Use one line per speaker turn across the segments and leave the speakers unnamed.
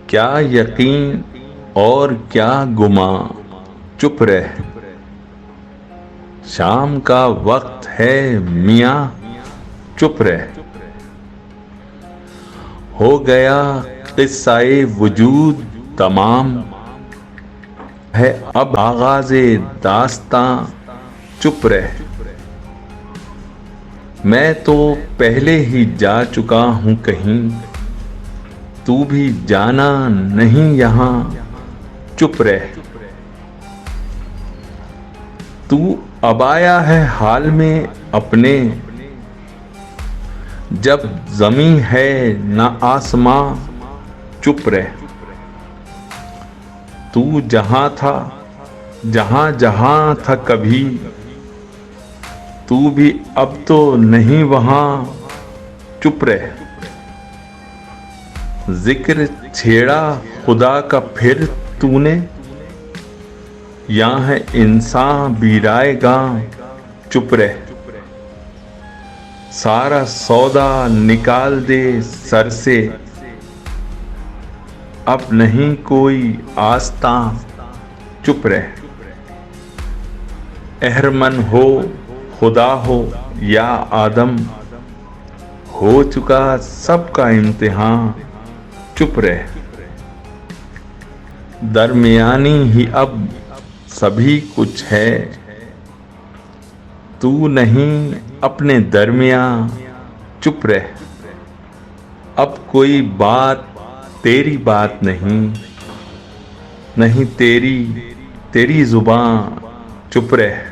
क्या यकीन और क्या गुमा, चुप रह। शाम का वक्त है मियाँ, चुप रह। हो गया किस्साए वजूद तमाम, है अब आगाज़े दास्तां, चुप रह। मैं तो पहले ही जा चुका हूँ कहीं, तू भी जाना नहीं यहाँ, चुप रह। तू अब आया है हाल में अपने, जब ज़मीं है न आसमां, चुप रह। तू जहाँ था, जहाँ जहाँ था कभी, तू भी अब तो नहीं वहाँ, चुप रह। जिक्र छेड़ा खुदा का फिर तूने, यहाँ है इंसान बीराएगा, चुप रह। सारा सौदा निकाल दे सर से, अब नहीं कोई आस्था, चुप रह। अहरमन हो खुदा हो या आदम, हो चुका सबका इम्तिहान, चुप रह। दरमियानी ही अब सभी कुछ है, तू नहीं अपने दरमिया, चुप रह। अब कोई बात तेरी बात नहीं, नहीं तेरी तेरी जुबान, चुप रह।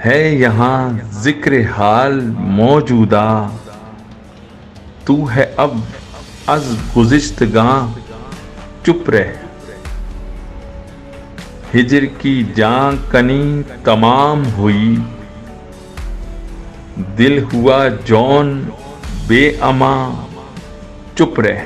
है यहाँ जिक्र हाल मौजूदा, तू है अब अज गुज़िश्तगां, चुप रह। हिजर की जान कनी तमाम हुई, दिल हुआ जौन बेअमा, चुप रह।